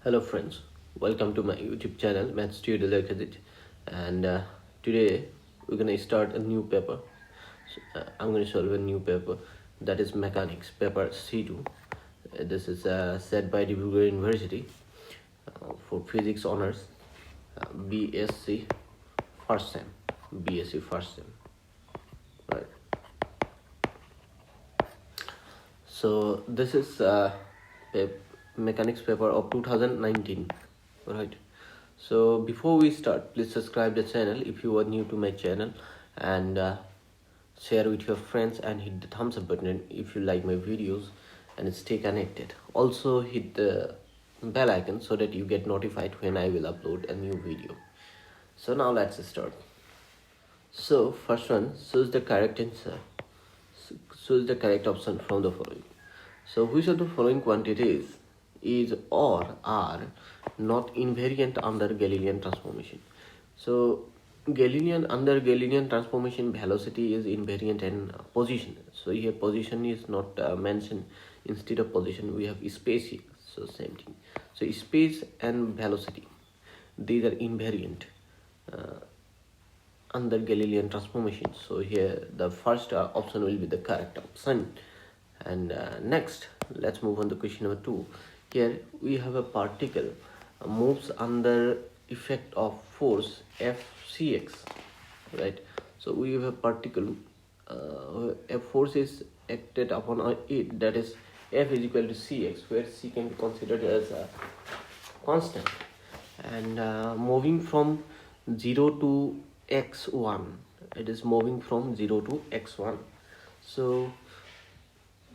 Hello friends, welcome to my YouTube channel Maths Tutor Lakhyajit, and today we're gonna start a new paper. I'm gonna solve a new paper, that is mechanics paper C2. This is set by Dibrugarh University for physics honors, BSc first sem, BSc first sem, right? So this is a mechanics paper of 2019, right? So before we start, please subscribe the channel if you are new to my channel, and share with your friends and hit the thumbs up button if you like my videos, and stay connected. Also hit the bell icon so that you get notified when I will upload a new video. So now let's start. So first one, choose the correct answer. Choose the correct option from the following. So which of the following quantities is or are not invariant under Galilean transformation? So under Galilean transformation, velocity is invariant and position. So here position is not mentioned. Instead of position we have space here. So same thing. So space and velocity, these are invariant under Galilean transformation. So here the first option will be the correct option. And next, let's move on to question number 2. Here we have a particle moves under effect of force Fcx, right? So we have a particle, a force is acted upon it, that is F is equal to Cx, where C can be considered as a constant, and moving from 0 to x1. It is moving from 0 to x1. So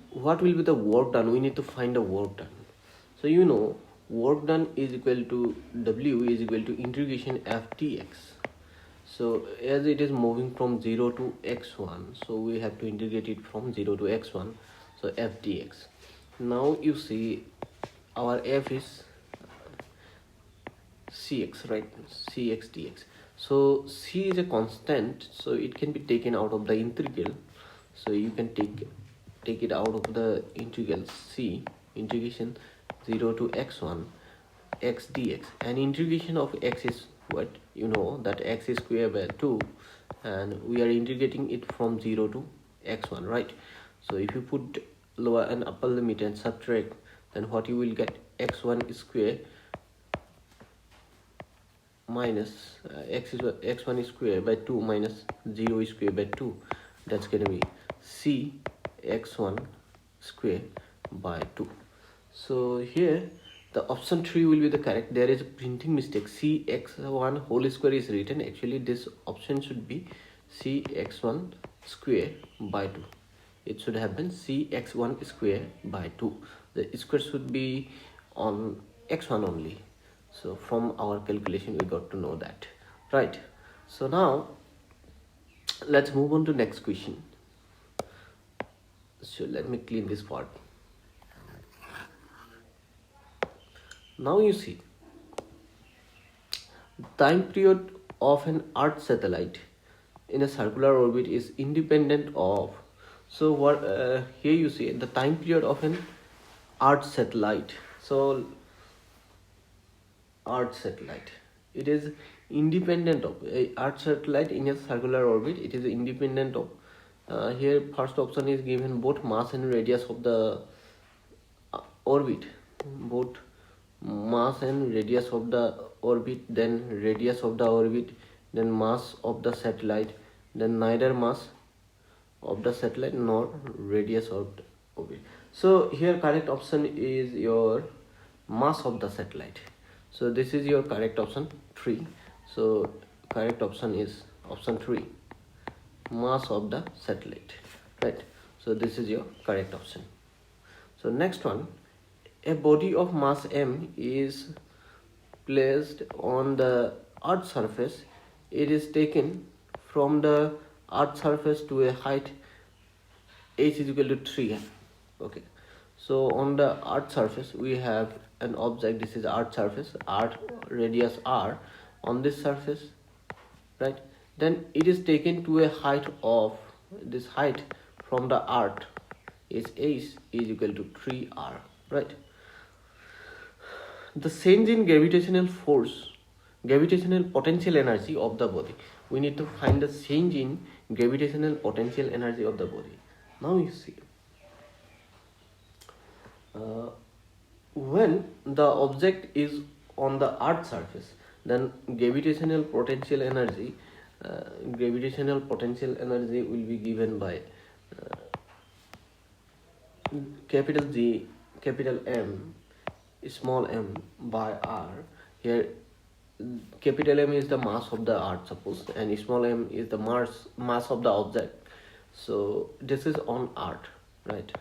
what will be the work done? We need to find the work done. So you know, work done is equal to W is equal to integration f dx. So as it is moving from 0 to x1, so we have to integrate it from 0 to x1, so f dx. Now you see our f is cx, right? Cx dx. So c is a constant, so it can be taken out of the integral. So you can take it out of the integral c, integration 0 to x1 x dx, and integration of x is what? You know that x is square by 2, and we are integrating it from 0 to x1, right? So if you put lower and upper limit and subtract, then what you will get? X1 square minus x1 square by 2 minus 0 square by 2, that's gonna be c x1 square by 2. So here the option 3 will be the correct. There is a printing mistake, cx1 whole square is written. Actually this option should be cx1 square by 2. It should have been cx1 square by 2. The square should be on x1 only. So from our calculation we got to know that, right? So now let's move on to next question. So let me clean this part. Now you see, time period of an Earth satellite in a circular orbit is independent of. So what here you see the time period of an Earth satellite. So Earth satellite, it is independent of Earth satellite in a circular orbit. It is independent of. Here first option is given both mass and radius of the orbit, both mass and radius of the orbit, then radius of the orbit, then mass of the satellite, then neither mass of the satellite nor radius of the orbit. So here correct option is your mass of the satellite. So this is your correct option 3. So correct option is option 3, mass of the satellite, right? So this is your correct option. So next one, a body of mass m is placed on the Earth's surface. It is taken from the Earth's surface to a height h is equal to 3. Okay, so on the Earth's surface we have an object. This is Earth's surface, Earth radius r on this surface, right? Then it is taken to a height of, this height from the Earth is h is equal to 3r, right? the change in gravitational force, gravitational potential energy of the body. We need to find the change in gravitational potential energy of the body. Now you see, when the object is on the earth surface, then gravitational potential energy will be given by capital G, capital M, small m by r. Here capital M is the mass of the earth, suppose, and small m is the mass of the object. So this is on earth, right?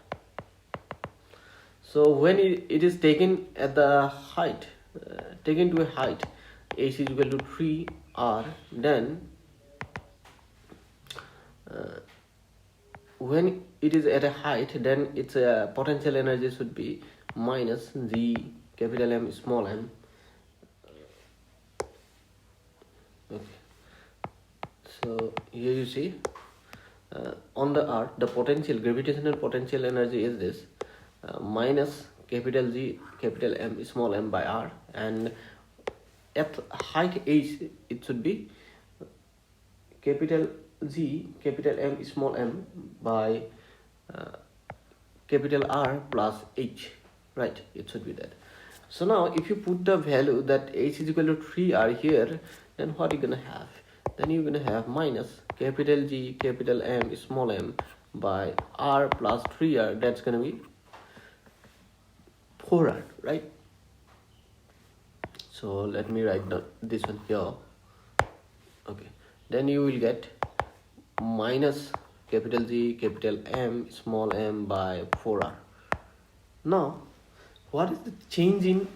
So when it is taken at the height, taken to a height h is equal to 3r, then when it is at a height, then its potential energy should be minus g capital M small m. Okay, so here you see, on the earth the potential, gravitational potential energy is this, minus capital G capital M small m by r, and at height h it should be capital G capital M small m by capital R plus h, right? It should be that. So now if you put the value that h is equal to 3r here, then what are you gonna have? Then you're gonna have minus capital G capital M small m by r plus 3r. That's gonna be 4r, right? So let me write down this one here. Okay, then you will get minus capital G capital M small m by 4r. Now what is the change in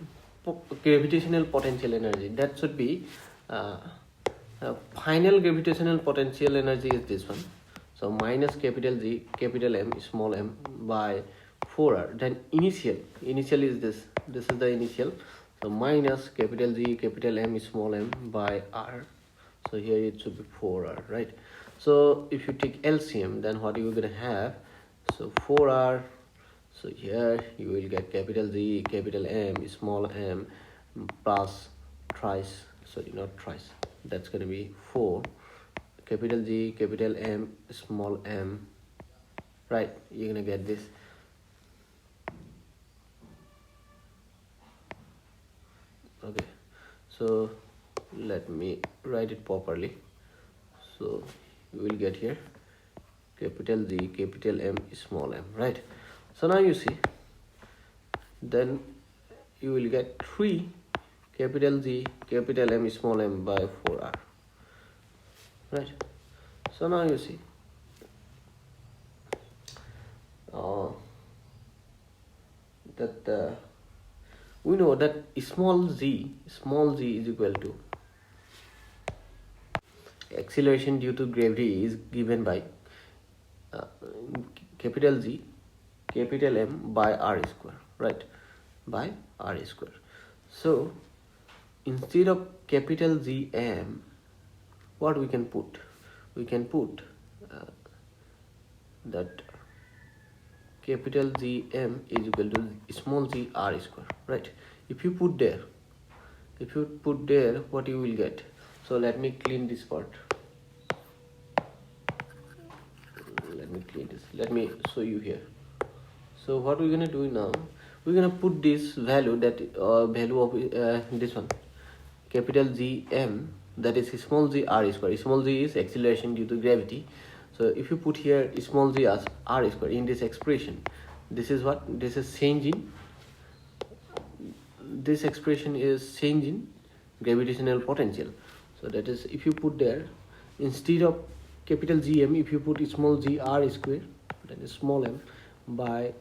gravitational potential energy? That should be final gravitational potential energy is this one. So minus capital G capital M small m by 4r. Then initial is this is the initial. So minus capital G capital M small m by r. So here it should be 4r, right? So if you take LCM, then what you are gonna have? So 4r. So here you will get capital G capital M small m plus thrice, sorry, not thrice, that's gonna be 4 capital G capital M small m, right? You're gonna get this. Okay, so let me write it properly. So you will get here capital G capital M small m, right? So now you see, then you will get 3 capital G capital M small m by 4r, right? So now you see, that we know that small z is equal to acceleration due to gravity is given by capital G capital M by r square, right? By r square. So instead of capital G M, what we can put? We can put that capital G M is equal to small z r square, right? If you put there, what you will get? So let me clean this part. Let me show you here. So what we're gonna do now, we're gonna put this value, that value of this one, capital G M, that is small z r square. Small z is acceleration due to gravity. So if you put here small z as r square in this expression, this is what? This is change in, this expression is change in gravitational potential. So that is, if you put there, instead of capital GM, if you put small z r square, then small m by,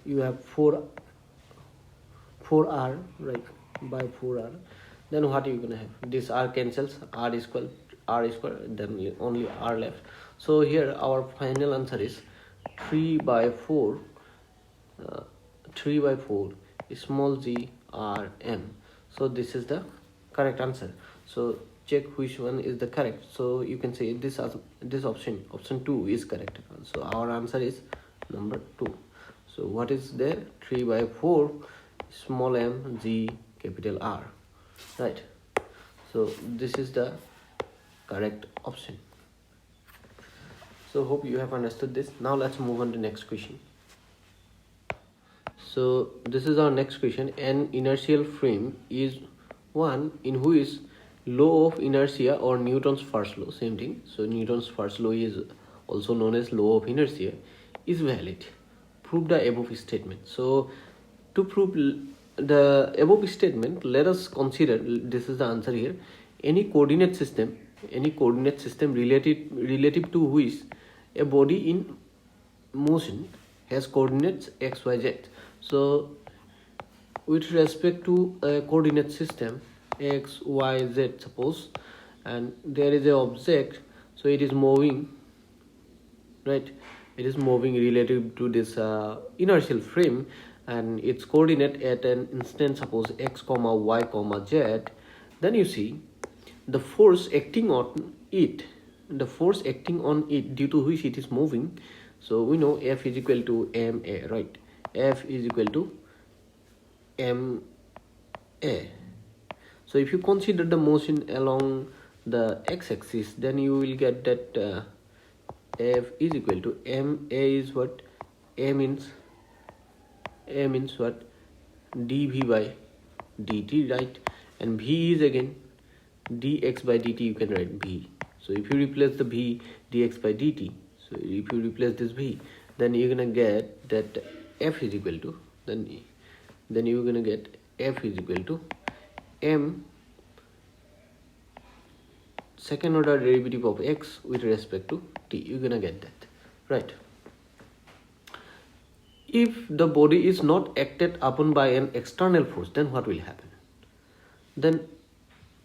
you have 4r, right, by 4r. Then what are you gonna have? This r cancels, r square, then only r left. So here our final answer is 3 by 4 small z r m. So this is the correct answer. So check which one is the correct. So you can say this option 2 is correct. So our answer is number 2. So what is there? 3 by 4 small m z capital R, right? So this is the correct option. So hope you have understood this. Now let's move on to next question. So this is our next question. An inertial frame is one in which law of inertia or Newton's first law, same thing. So Newton's first law is also known as law of inertia, is valid. Prove the above statement. So to prove the above statement, let us consider, this is the answer here, any coordinate system relative to which a body in motion has coordinates x, y, z. So with respect to a coordinate system x, y, z, suppose, and there is an object, so it is moving, right? It is moving relative to this inertial frame, and its coordinate at an instant, suppose x comma y comma z. Then you see the force acting on it, due to which it is moving. So we know F is equal to ma, right? F is equal to ma. So if you consider the motion along the x-axis, then you will get that F is equal to ma is what? A means what? dv by dt, right? And v is again dx by dt. You can write v. So if you replace the v, dx by dt, so if you replace this v, then you're gonna get that F is equal to, then you're gonna get F is equal to m second order derivative of x with respect to t. You're gonna get that, right? If the body is not acted upon by an external force, then what will happen? Then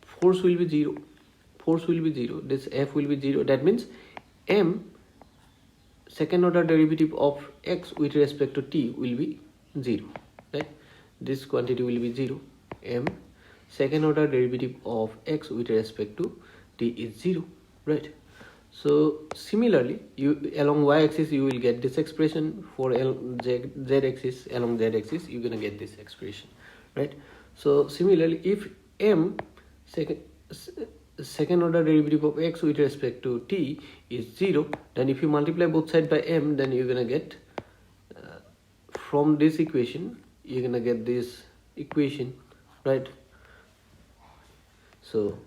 force will be zero. This F will be zero. That means m second order derivative of x with respect to t will be 0, right? This quantity will be 0. M second order derivative of x with respect to t is 0, right? So similarly, you along y-axis you will get this expression. For z-axis, along z-axis you're gonna get this expression, right? So similarly, if m second order derivative of x with respect to t is 0, then if you multiply both sides by m, then you're gonna get from this equation you're gonna get this equation, right? So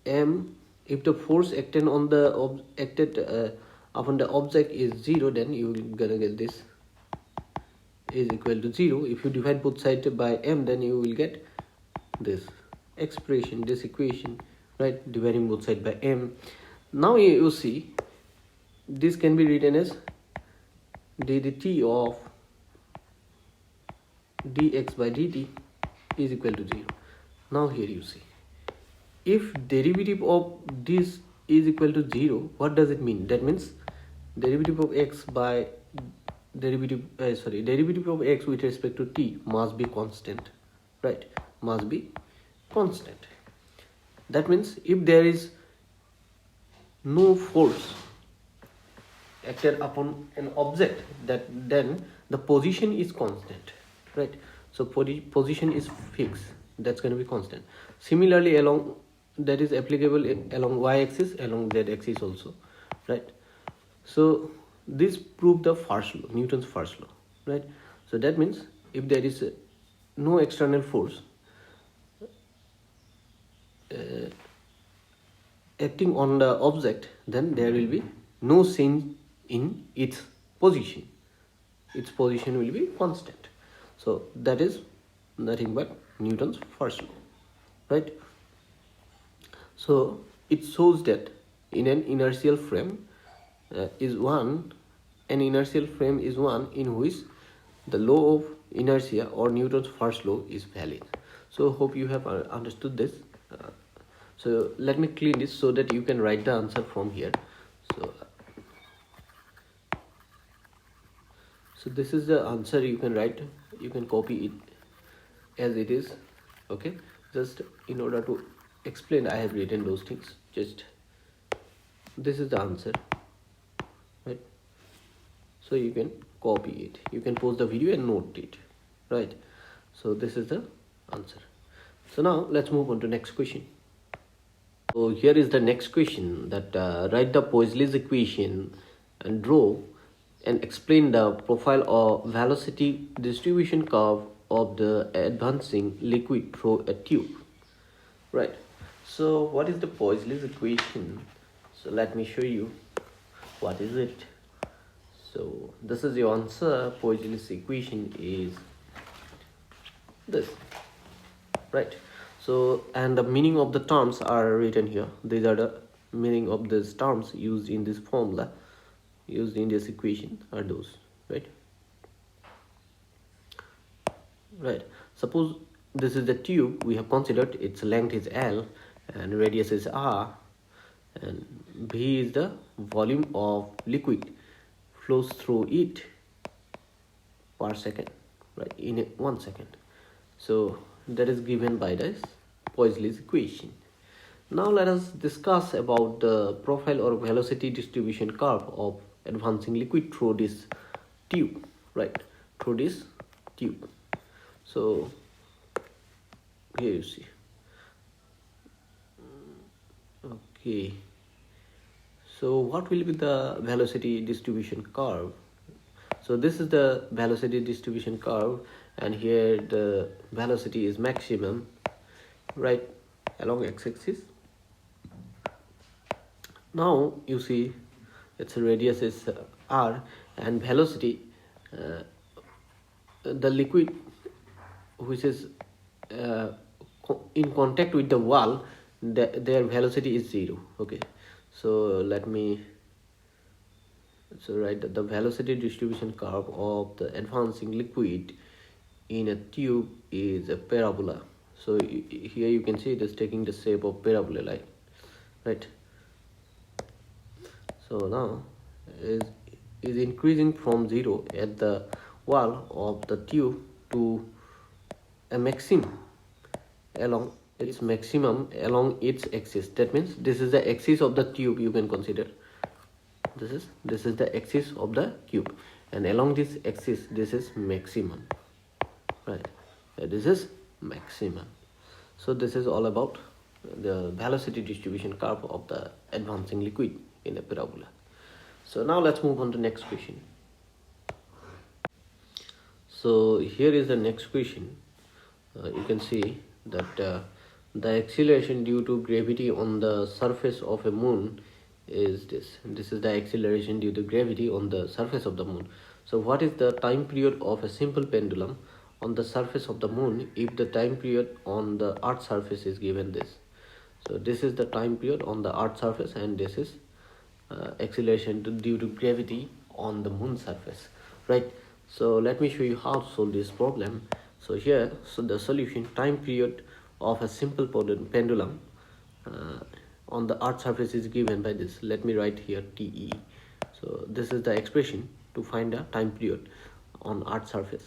m, if the force acted on the upon the object is 0, then you're gonna get this is equal to 0. If you divide both sides by m, then you will get this expression, this equation, right? Dividing both sides by m. Now you see this can be written as dt of dx by dt is equal to 0. Now here you see, if derivative of this is equal to 0, what does it mean? That means derivative of x by derivative of x with respect to t must be constant, right? Must be constant. That means if there is no force acted upon an object, then the position is constant, right? So position is fixed, that's going to be constant. Similarly, along that is applicable along y-axis, along z-axis also, right? So this proved the first law, Newton's first law, right? So that means if there is no external force acting on the object, then there will be no change in its position. Its position will be constant. So that is nothing but Newton's first law, right? So it shows that in an inertial frame is one in which the law of inertia or Newton's first law is valid. So hope you have understood this. So let me clean this so that you can write the answer from here. So this is the answer. You can write, you can copy it as it is, okay? Just in order to explain, I have written those things. Just this is the answer, right? So you can copy it, you can pause the video and note it, right? So this is the answer. So now let's move on to next question. So here is the next question, that write the Poiseuille's equation and draw and explain the profile or velocity distribution curve of the advancing liquid through a tube. Right. So what is the Poiseuille's equation? So let me show you what is it. So this is your answer. Poiseuille's equation is this. Right. So, and the meaning of the terms are written here. These are the meaning of these terms used in this formula, used in this equation are those. Right. Right. Suppose this is the tube we have considered. Its length is L and radius is R, and V is the volume of liquid flows through it per second, right, in 1 second. So that is given by this Poiseuille's equation. Now let us discuss about the profile or velocity distribution curve of advancing liquid through this tube, right, through this tube. So here you see. Okay, so what will be the velocity distribution curve? So this is the velocity distribution curve, and here the velocity is maximum, right, along x-axis. Now you see its radius is r, and velocity, the liquid which is in contact with the wall, their velocity is 0. Okay, so let me write that the velocity distribution curve of the advancing liquid in a tube is a parabola. So here you can see it is taking the shape of parabola line, right? So now is increasing from 0 at the wall of the tube to a maximum along its axis. That means this is the axis of the tube. You can consider this is the axis of the tube, and along this axis this is maximum, right? This is maximum. So this is all about the velocity distribution curve of the advancing liquid in a parabola. So now let's move on to next question. So here is the next question. You can see that the acceleration due to gravity on the surface of a moon is this. This is the acceleration due to gravity on the surface of the moon. So what is the time period of a simple pendulum on the surface of the moon if the time period on the earth surface is given this? So this is the time period on the earth surface, and this is acceleration due to gravity on the moon surface, right? So let me show you how to solve this problem. So here, so the solution, time period of a simple pendulum on the earth surface is given by this. Let me write here TE. So this is the expression to find the time period on earth surface,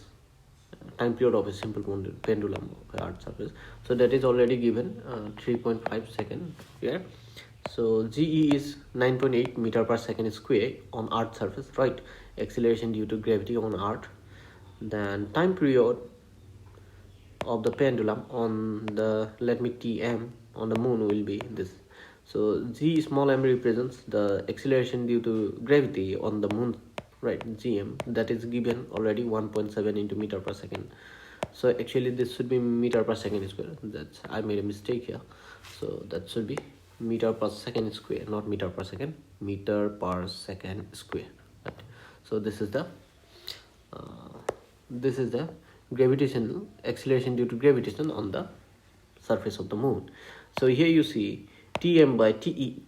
time period of a simple pendulum of earth surface. So that is already given, 3.5 seconds here. So GE is 9.8 meter per second square on earth surface, right? Acceleration due to gravity on earth. Then time period of the pendulum on the, let me TM, on the moon will be this. So G small m represents the acceleration due to gravity on the moon, right? GM, that is given already 1.7 into meter per second. So actually this should be meter per second square. That's, I made a mistake here. So that should be meter per second square, not meter per second, meter per second square, right? So this is the gravitational acceleration due to gravitation on the surface of the moon. So here you see Tm by Te.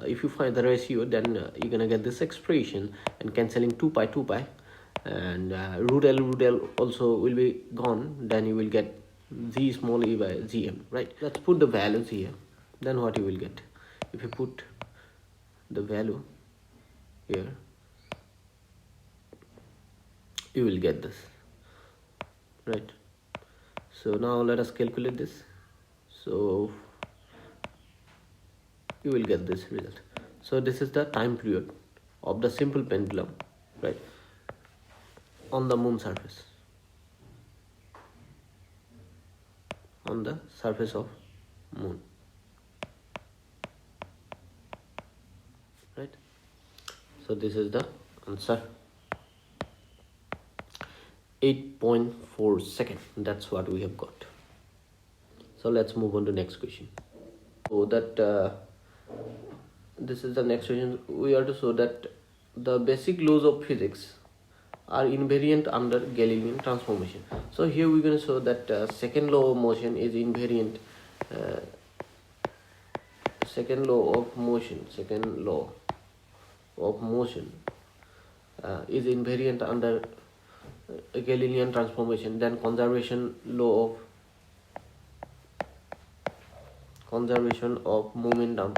If you find the ratio, then you're gonna get this expression, and cancelling 2 pi, and root L also will be gone. Then you will get G small e by Gm, right? Let's put the values here. Then what you will get, if you put the value here, you will get this, right? So now let us calculate this. So you will get this result. So this is the time period of the simple pendulum, right, on the moon surface, on the surface of moon, right? So this is the answer. 8.4 seconds, that's what we have got. So let's move on to next question. So that this is the next question. We are to show that the basic laws of physics are invariant under Galilean transformation. So here we're going to show that second law of motion is invariant. Second law of motion is invariant under Galilean transformation. Then conservation of momentum,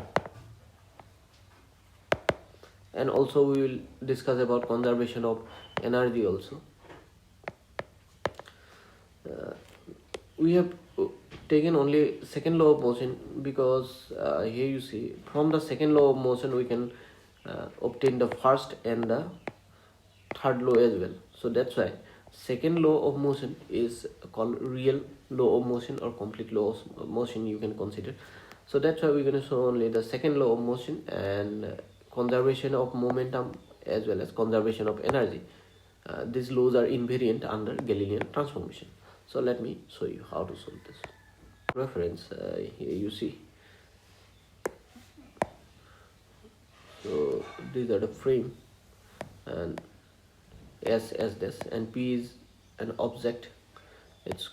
and also we will discuss about conservation of energy also. We have taken only second law of motion because here you see from the second law of motion we can obtain the first and the third law as well. So that's why second law of motion is called real law of motion or complete law of motion, you can consider. So that's why we're going to show only the second law of motion and conservation of momentum as well as conservation of energy. These laws are invariant under Galilean transformation. So let me show you how to solve this. Reference, here you see. So these are the frame, and S as this, and P is an object. Its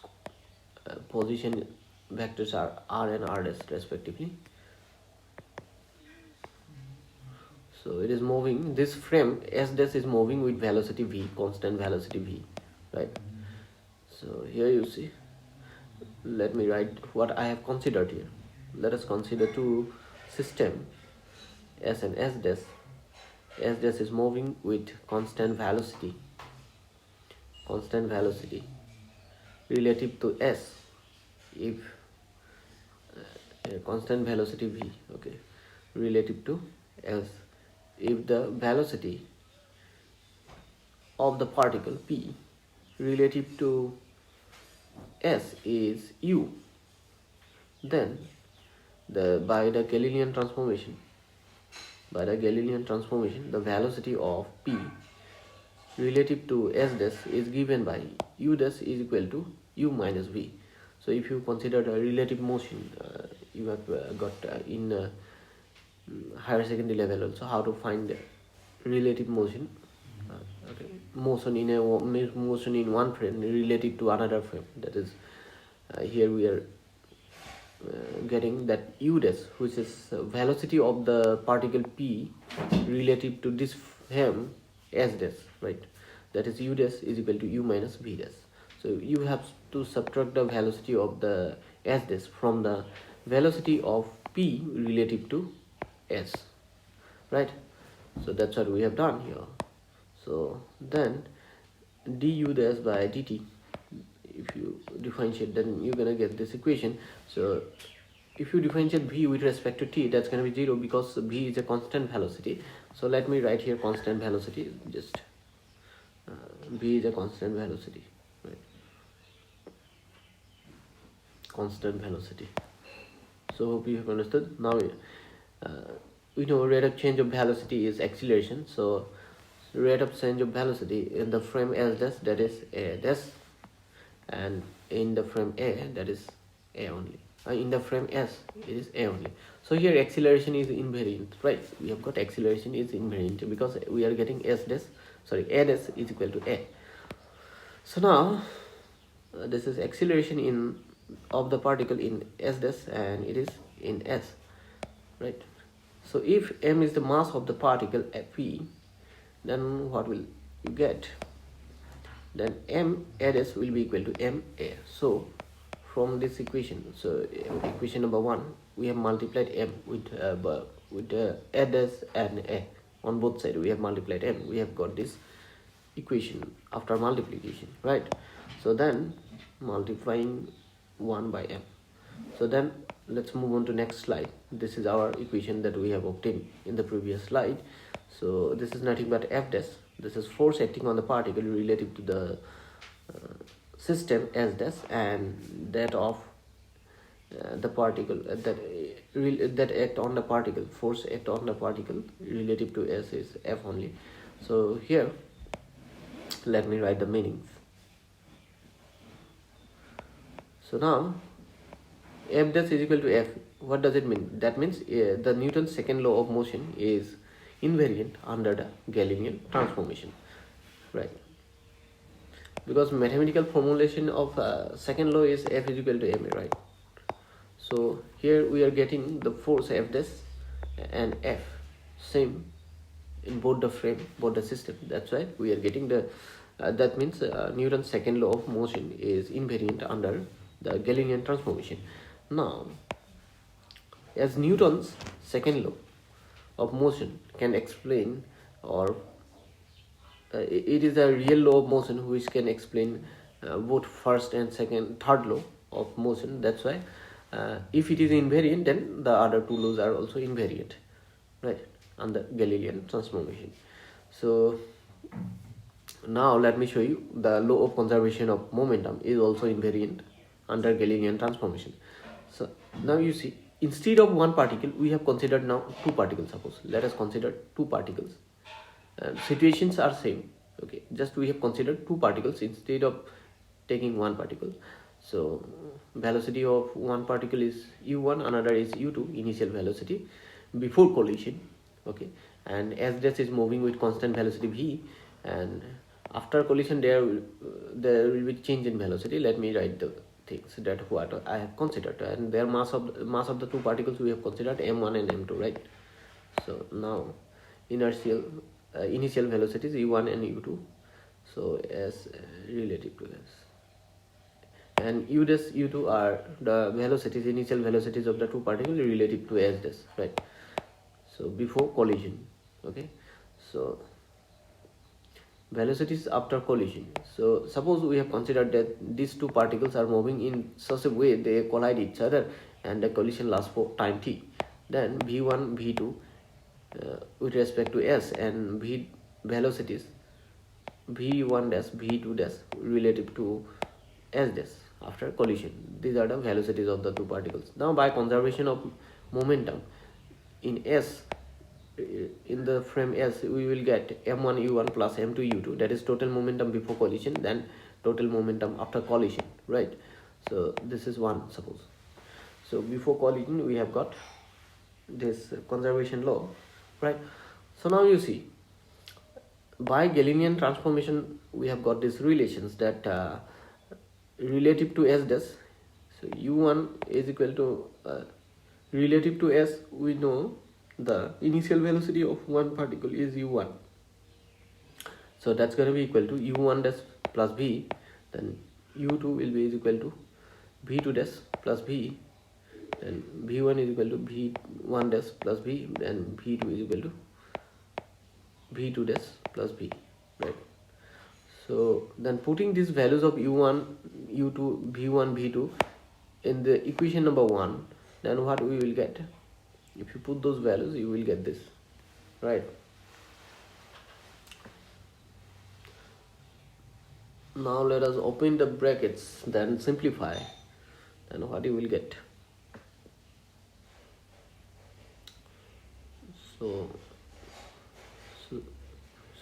position vectors are R and R dash respectively. So it is moving. This frame S dash is moving with velocity v, constant velocity v, right? So here you see. Let me write what I have considered here. Let us consider two systems, S and S dash. S dash is moving with constant velocity relative to S. If constant velocity v, okay, relative to S, if the velocity of the particle P relative to S is u, then by the Galilean transformation, the velocity of P relative to S dash is given by u dash is equal to u minus v. So if you consider the relative motion, you have got in higher secondary level also how to find relative motion. Okay, motion in one frame relative to another frame. That is, here we are getting that u dash, which is velocity of the particle P relative to this frame S dash, right? That is u dash is equal to u minus v dash. So you have to subtract the velocity of the S dash from the velocity of P relative to S, right? So that's what we have done here. So then du dash by dt, if you differentiate, then you're gonna get this equation. So if you differentiate v with respect to t, that's gonna be 0 because v is a constant velocity. So let me write here constant velocity. Just v is a constant velocity, right? Constant velocity. So hope you have understood. Now we know rate of change of velocity is acceleration. So rate of change of velocity in the frame S dash, that is a dash, and in the frame A, that is a only. In the frame S, it is a only. So here acceleration is invariant, right? We have got acceleration is invariant because we are getting a dash is equal to a. So now this is acceleration of the particle in S dash and it is in S, right? So if m is the mass of the particle at P, then what will you get? Then m a dash will be equal to m a. So from this equation, so equation number 1, we have multiplied m with a dash and a on both sides. We have multiplied m. We have got this equation after multiplication, right? So then multiplying 1 by m. So then let's move on to next slide. This is our equation that we have obtained in the previous slide. So this is nothing but f dash. This is force acting on the particle relative to the system S dash, and that of the particle that act on the particle, force act on the particle relative to S is F only. So here let me write the meanings. So now F dash is equal to F. What does it mean? That means the Newton's second law of motion is invariant under the Galilean transformation, right? Because mathematical formulation of second law is F is equal to ma, right? So here we are getting the force F dash and F same in both the frame, both the system. That's why we are getting the that means Newton's second law of motion is invariant under the Galilean transformation. Now, as Newton's second law of motion can explain, or it is a real law of motion which can explain both first and third law of motion. That's why if it is invariant, then the other two laws are also invariant, right, under Galilean transformation. So now let me show you the law of conservation of momentum is also invariant under Galilean transformation. So now you see, instead of one particle, we have considered now two particles. Suppose let us consider two particles. Situations are same. Okay, just we have considered two particles instead of taking one particle. So velocity of one particle is u1, another is u2, initial velocity before collision. Okay, and as this is moving with constant velocity v, and after collision there will be change in velocity. Let me write the things that what I have considered, and their mass of the two particles we have considered m1 and m2, right? So now initial velocities u1 and u2, so as relative to s, and u dash u2 are the velocities, initial velocities of the two particles relative to s dash, right? So before collision. Okay, so velocities after collision. So suppose we have considered that these two particles are moving in such a way they collide each other and the collision lasts for time t, then v1 v2 with respect to s, and v velocities v1 dash v2 dash relative to s dash after collision. These are the velocities of the two particles. Now by conservation of momentum in s, in the frame S, we will get m1 u1 plus m2 u2, that is total momentum before collision, then total momentum after collision, right? So this is one, suppose. So before collision we have got this conservation law, right? So now you see, by Galilean transformation we have got these relations that relative to s dash, so u1 is equal to relative to s, we know the initial velocity of one particle is u1, so that's going to be equal to u1 dash plus v, then u2 will be is equal to v2 dash plus v, then v1 is equal to v1 dash plus v, then v2 is equal to v2 dash plus v, right? So then putting these values of u1 u2 v1 v2 in the equation number 1, then what we will get? If you put those values, you will get this, right? Now let us open the brackets, then simplify, then what you will get? So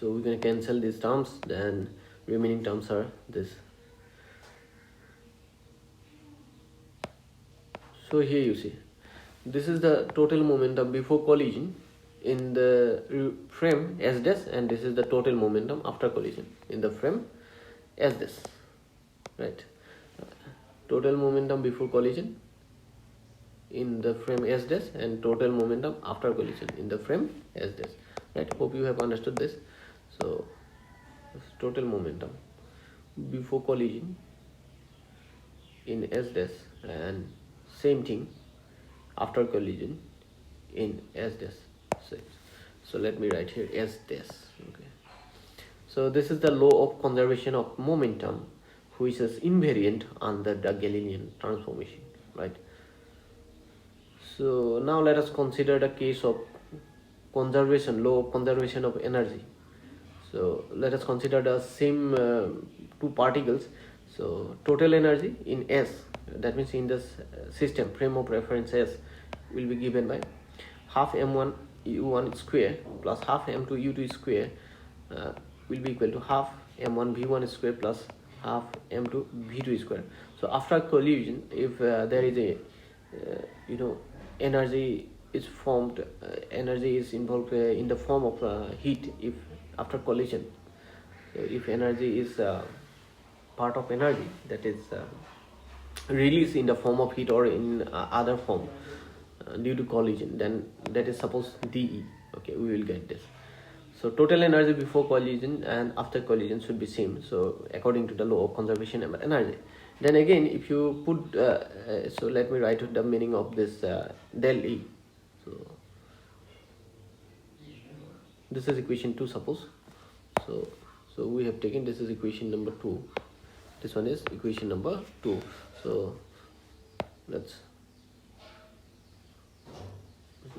we can cancel these terms, then remaining terms are this. So here you see, this is the total momentum before collision in the frame S dash, and this is the total momentum after collision in the frame S dash, right? Total momentum before collision in the frame S dash, and total momentum after collision in the frame S dash, right? Hope you have understood this. So total momentum before collision in S dash, and same thing after collision in S dash. So let me write here S dash. Okay, so this is the law of conservation of momentum, which is invariant under the Galilean transformation, right? So now let us consider the case of conservation, law of conservation of energy. So let us consider the same two particles. So total energy in S, that means in this system frame of reference S, will be given by half m1 u1 square plus half m2 u2 square will be equal to half m1 v1 square plus half m2 v2 square. So after collision, if there is a energy is formed, energy is involved in the form of heat. If after collision, so if energy is part of energy that is released in the form of heat or in other form due to collision, then that is suppose dE. Okay, we will get this. So total energy before collision and after collision should be same, so according to the law of conservation of energy. Then again, if you put so let me write the meaning of this del E. So this is equation 2, suppose. So we have taken, this is equation number 2, this one is equation number 2. So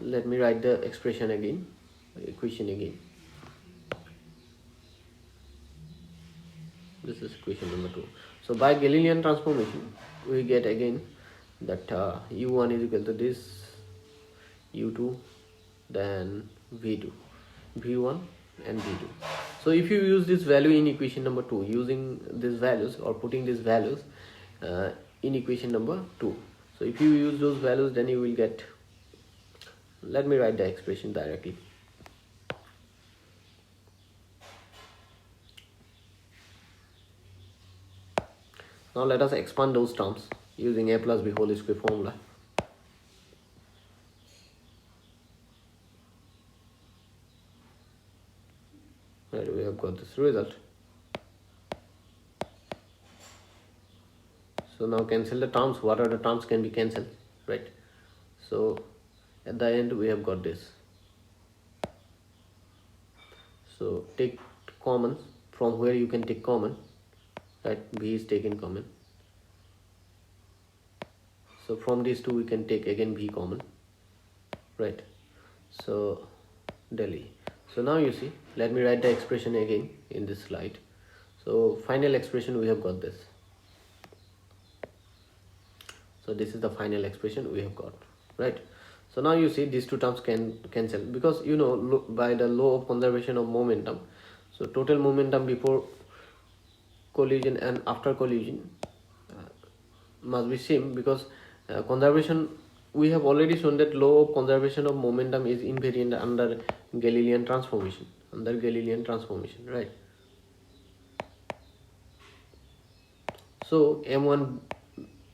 let me write the expression again, equation again. This is equation number 2. So by Galilean transformation, we get again that u1 is equal to this u2, then v2, v1 and v2. So if you use this value in equation number 2, using these values or putting these values in equation number 2, so if you use those values, then you will get, let me write the expression directly. Now let us expand those terms using a plus b whole square formula. Right, we have got this result. So now cancel the terms. What are the terms can be cancelled, right? So at the end we have got this. So take common from where you can take common, right? B is taken common. So from these two we can take again B common, right? So del E. So now you see, let me write the expression again in this slide. So final expression, we have got this. So this is the final expression we have got, right? So now you see these two terms can cancel, because by the law of conservation of momentum, so total momentum before collision and after collision must be same, because conservation, we have already shown that law of conservation of momentum is invariant under Galilean transformation, right? So m1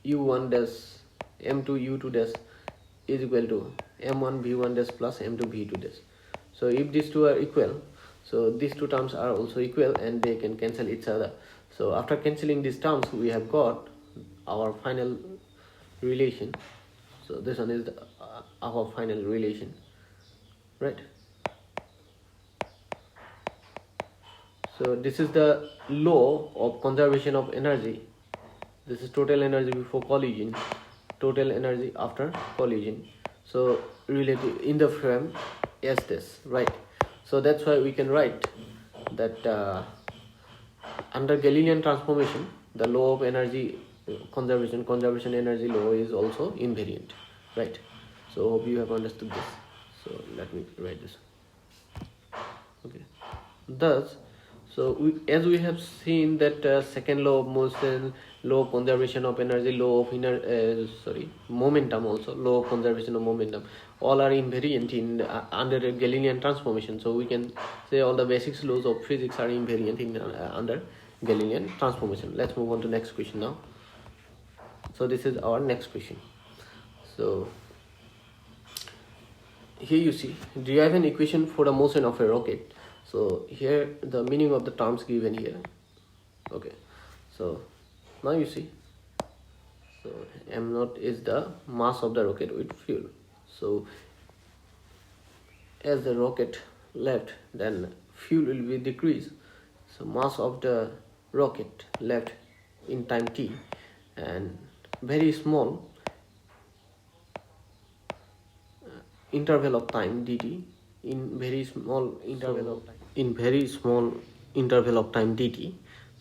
u1 dash m2 u2 dash is equal to m1 v1 dash plus m2 v2 dash. So if these two are equal, so these two terms are also equal and they can cancel each other. So after cancelling these terms, we have got our final relation. So this one is our final relation, right? So this is the law of conservation of energy. This is total energy before collision, total energy after collision. So relative in the frame as this, right? So that's why we can write that under Galilean transformation, the law of energy conservation energy law is also invariant, right? So hope you have understood this. So let me write this. Okay. Thus, so as we have seen that second law of motion, law of conservation of energy, law of momentum, also law of conservation of momentum, all are invariant in under a Galilean transformation. So we can say all the basic laws of physics are invariant in under Galilean transformation. Let's move on to next question now. So this is our next question. So here you see, derive an equation for the motion of a rocket. So here the meaning of the terms given here. Okay, so now you see, so m0 is the mass of the rocket with fuel. So as the rocket left, then fuel will be decreased. So mass of the rocket left in time t, and very small interval of time dt, in very small interval of time dt.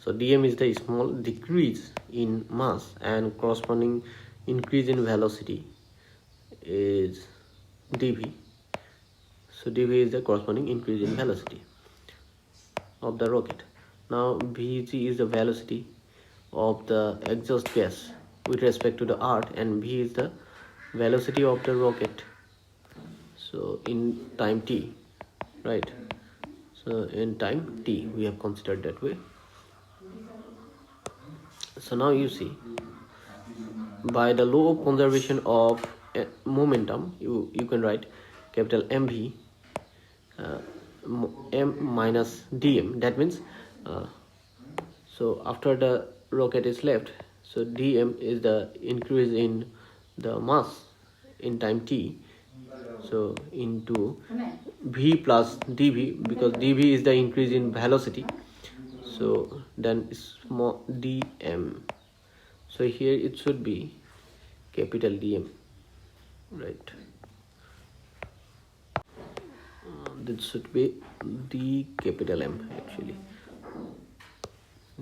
So dm is the small decrease in mass, and corresponding increase in velocity is dv. So dv is the corresponding increase in velocity of the rocket. Now vg is the velocity of the exhaust gas with respect to the earth, and v is the velocity of the rocket, so in time t, right? So in time t we have considered that way. So now you see, by the law of conservation of momentum, you can write capital mv m minus dm. That means so after the rocket is left, so dm is the increase in the mass in time t, so into v plus dv, because dv is the increase in velocity, so then small dm. So here it should be capital dm, right? This should be d capital M, actually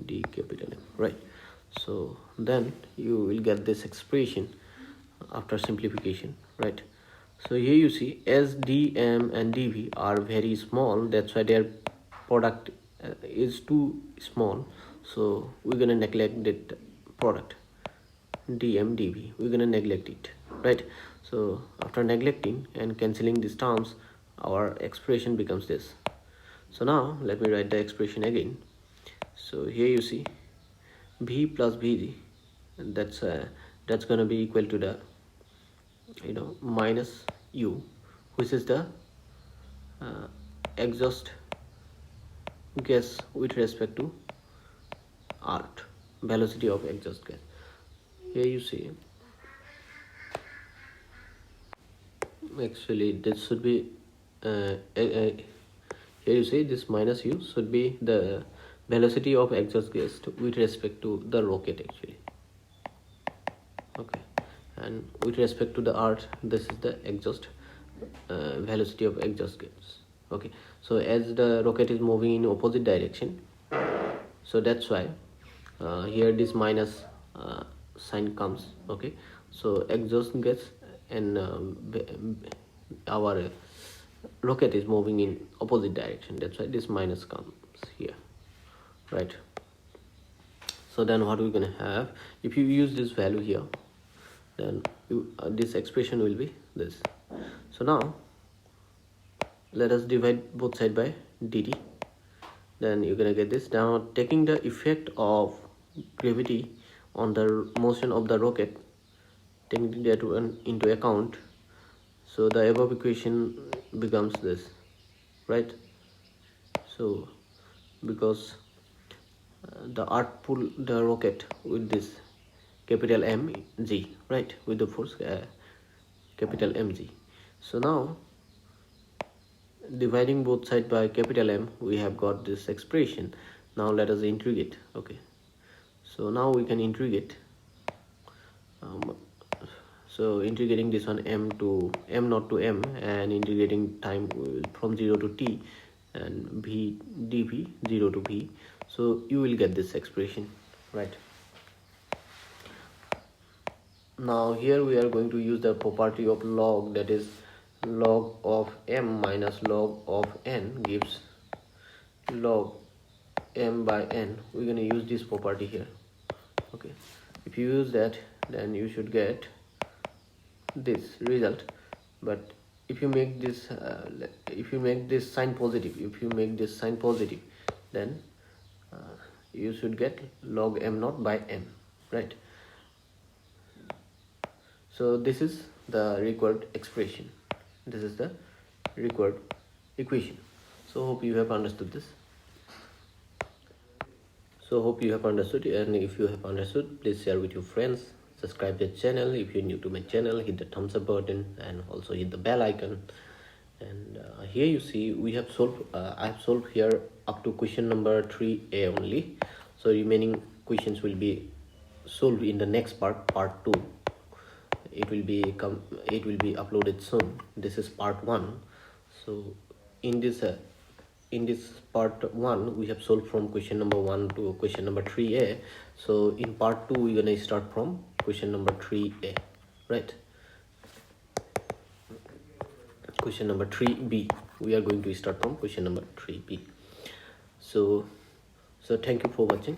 d capital M, right? So then you will get this expression after simplification, right? So here you see, as dm and dv are very small, that's why their product is too small, so we're gonna neglect that product dm dv, we're gonna neglect it, right? So after neglecting and cancelling these terms, our expression becomes this. So now let me write the expression again. So here you see v plus vg, and that's gonna be equal to the minus u, which is the exhaust gas with respect to art, velocity of exhaust gas. Here you see, actually this should be here you see this minus u should be the velocity of exhaust gas with respect to the rocket, actually. Okay, and with respect to the earth, this is the exhaust velocity of exhaust gas. Okay, so as the rocket is moving in opposite direction, so that's why here this minus sign comes. Okay, so exhaust gas and our rocket is moving in opposite direction, that's why this minus comes here, right? So then what we're gonna have, if you use this value here, then this expression will be this. So now let us divide both sides by dt, then you're gonna get this. Now taking the effect of gravity on the motion of the rocket, taking that one into account, so the above equation becomes this, right? So because the earth pull the rocket with this capital mg, right, with the force capital mg. So now dividing both sides by capital M, we have got this expression. Now let us integrate. Okay, so now we can integrate. So integrating this one m to m naught to m, and integrating time from 0 to t, and v dv 0 to v, so you will get this expression, right? Now here we are going to use the property of log, that is log of m minus log of n gives log m by n. We're going to use this property here. Okay, if you use that, then you should get this result. But if you make this sign positive, then you should get log m naught by m, right? So this is the required expression, this is the required equation. So hope you have understood this. And if you have understood, please share with your friends, subscribe the channel. If you're new to my channel, hit the thumbs up button and also hit the bell icon. And here you see we have solved I have solved here up to question number 3a only, so remaining questions will be solved in the next part 2. It will be uploaded soon. This is part 1. So in this in this part 1 we have solved from question number 1 to question number 3a. So in part 2 we're gonna start from question number 3a, right? Question number 3b, we are going to start from question number 3b. So thank you for watching.